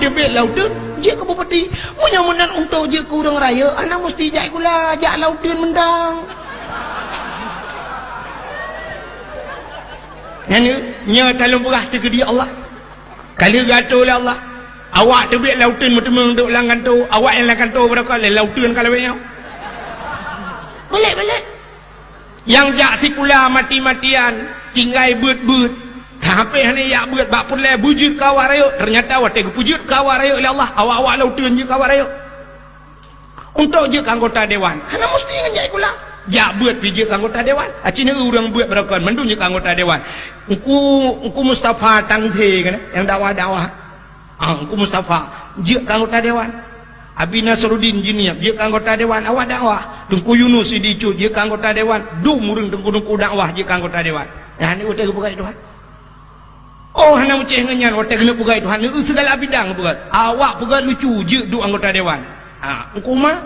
tebel laut je ke bupati munyamunan untuk je kurang raya anak mesti jak kula jak lautun mendang nya talung perah tu ke dia Allah kali gato lah Allah awak tebel lautun mutemeng duk langgan tu awak yang langgan tu berapa lautun kalau nya balik yang jak sikula mati-matian tinggal beut-beut tapi hani ya beut bak pun le bujut kawar ayo ternyata awak tegu pujut kawar ayo oleh Allah awak-awak lautun je kawar ayo untuk je anggota dewan hana mesti ngajak kula jak beut pijak anggota dewan acina urang beut berakon mendung je anggota dewan engku Mustafa Tangthe kan yang dakwah-dakwah engku Mustafa je anggota dewan Abi Nasruddin Jiniab dia anggota dewan awak dakwah Tengku Yunus Sidicut dia anggota dewan murung tengku dakwah dia anggota dewan nah ni utai bukai Tuhan oh hana uceh ngenyan utai kena bukai Tuhan ni segala bidang bukai awak bukai lucu je du anggota dewan engku mah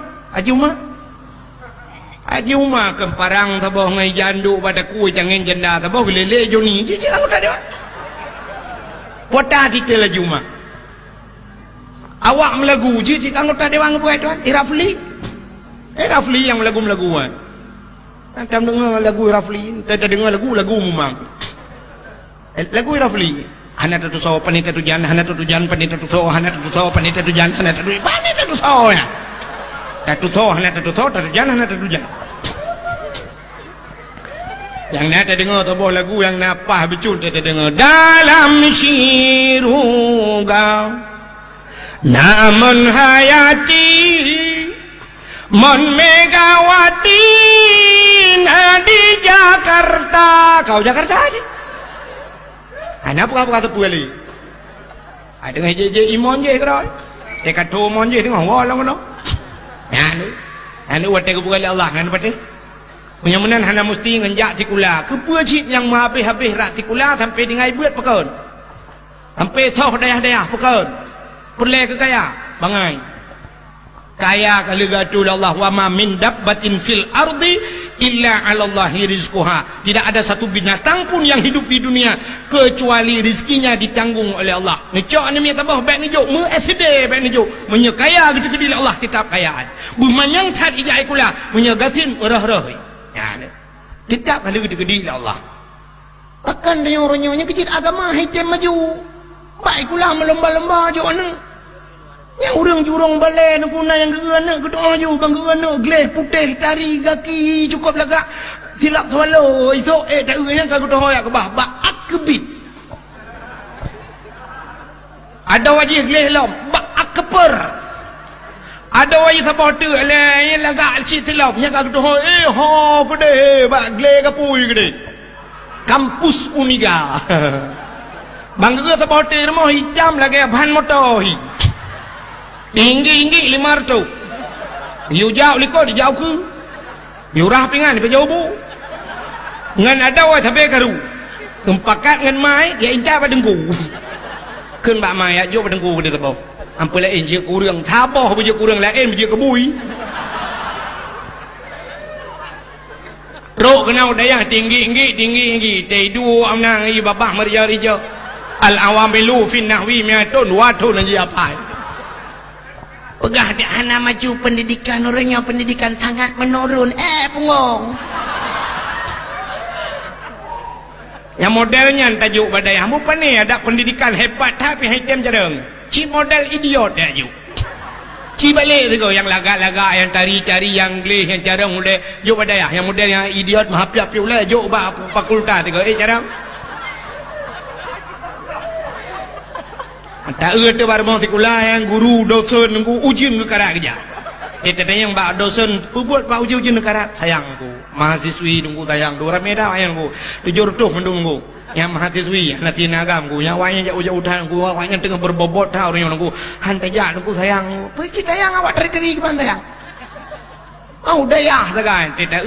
Haji Umar kemparang taboh ngai jandu pada kuih jangan janda taboh lele joni je anggota dewan pota titel Haji Umar awak melagu je cik anggota dewan buat tuan Rafli yang melagu-melaguan tak dengar lagu Rafli tak dengar lagu memang lagu Rafli hana tu saw panita tu jan hana tu jan panita tu saw hana tu saw panita tu jan hana tu panita tu saw ya tak tu saw hana tu saw tu jan hana tu jan yang nak dengar tu lagu yang napah becun tak dengar dalam siruga namun hayati mon Megawati di Jakarta kau Jakarta aja apa kata puali ada ngai imon je keroi dekat tu mon je dengan wala ngono anu wate ku puali Allah kan pati munyamunan hana mesti ngenjak tikula kepucit yang habis-habis rak tikula sampai dengan buat pekon sampai thoh dayah-dayah pekon perle ke kaya bangai kaya kalau gatu Allah wa ma min dabbatin fil ardi illa 'ala Allahi rizquha tidak ada satu binatang pun yang hidup di dunia kecuali rizkinya ditanggung oleh Allah ngecok ni minta bah baik ni jok mu SD baik ni jok menye kaya gede-gede Allah tetap kayaan bu manyang cat ijai kula menye gatin urah-urah ya tetap kalau gede-gede Allah akan dia orangnya kecil agama hitam maju baik kula melomba-lomba jok ana yang urang jurong balai nak guna yang gerana kedoa je bang gerana gelas putih tari kaki cukup lagak tilap tualo itu tak yang kau doa ya ke bah akbit ada wajib gelas lom akper ada wajib supporter yang lagak si tilap yang kau doa ho gede gelas kapui gede kampus Uniga bang gerana supporter mau hitam lagi ban motor tinggi 500 you jauh liko di jauh ke you rah pingan ke jauh bu ngan ada wa sampai karu tempakat ngan mai ya inca padengku keun bak mai ya jo padengku gede tebau ampun lain je kurang taboh je kurang lain je kebui rok kenau dayah tinggi tei du amnang i babah marja rijo al awamilu fin nahwi miatun watun je apa pegah di anak maju pendidikan orangnya pendidikan sangat menurun pengong yang modelnya tajuk badai hambu pani ada pendidikan hebat tapi hitam jarang ci model idiot ya yuk ci balik tu yang laga-laga yang tari-tari yang gleh yang jarang model yuk badai yang model yang idiot mahapiap-piap lah yuk bak fakultas tu jarang tak tu baru mau tikula yang guru dosen nunggu ujian ke karat kerja. Kita yang bak dosen buat bak ujian ke karat sayang ku mahasiswi nunggu tayang dua medah ayang ku tujuh tuh menunggu yang mahasiswi nanti nagam ku yang wanya jauh-jauh tahan ku wanya tengah berbobot tahu orang nunggu hantai jah nunggu sayang pergi tayang awak teri-teri ke pantai yang dayah segan kita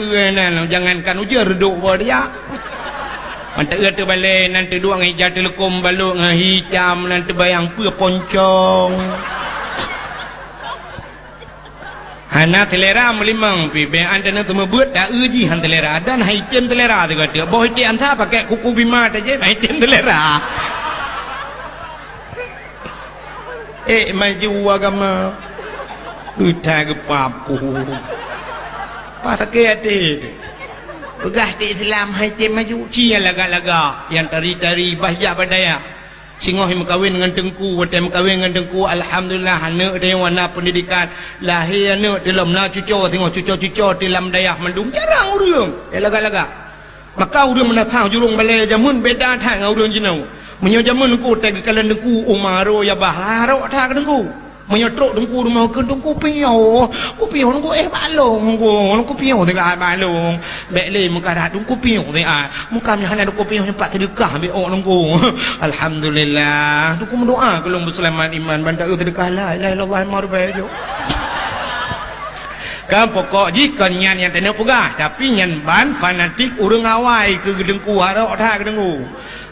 jangankan ujian reduk buat dia mantak tu balik nanti dua ngejat telekom baluk ngahicam nanti bayang pua poncong hana telera melimang pi be antena tu mebut tak uji han telera dan haitem telera tu kata boh itu anta pakai kuku bima aja haitem telera maju agama udah gepapku pakai hati pegah di Islam hati maju cia laga-laga yang tari-tari bahaya badaya singoh yang kawin dengan tengku wadah kawin dengan tengku alhamdulillah anak dia warna pendidikan lahir anak dalam nak cucu tengok cucu-cucu dalam dayah mendung jarang urang laga-laga maka urang menatang jurung balai jamun beda thang urang jinau menyo jamun ku teg kalan tengku umaro ya bah larok thang tengku menyotrok dengku rumah ke dengku piau ku piau dengku balong ku piau dengan balong bekle muka dah dengku piau dia muka mi hana dengku piau sempat terdekat be ok dengku alhamdulillah dengku mendoa kalau berselamat iman bandar terdekat la ilaha illallah marbajo kan pokok jika nyan yang tenang pegah tapi nyan ban fanatik urang awai ke dengku harok dah ke dengku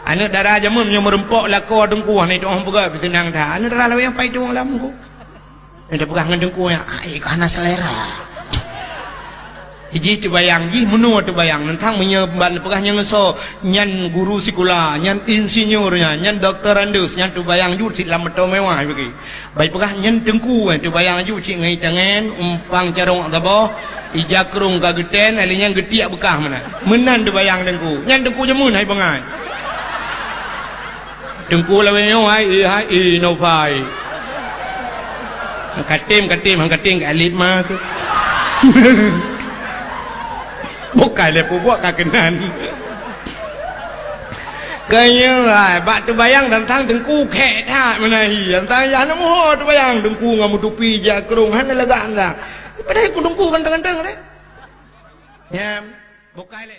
anak darah jamun yang merempok lako dengku ni doang pegah tenang dah anak darah lawe yang pai doang lamku yang pegang dengan dengku yang karena selera hiji tu bayang ji menua tu bayang tentang menyeban pegah yang so nyan guru sekolah nyan insinyurnya nyan doktorandus nyan tu bayang ju dalam betul mewah bagi baik pegah nyan dengku tu bayang ju cik ngai tangan umpang carong tabah ijakrung kageten alinya getiak bekah mana menan tu bayang dengku nyan dengku jemun hai bengai dengku lawe hai no pai katim alit mah ke bukan le buat kakenan kaya bak tu bayang tentang dengku khek tak menahi tentang ya namo tu bayang dengku ngamu tupi jakrung han lega anda padahal ku dengku ganteng-ganteng deh ya bukan le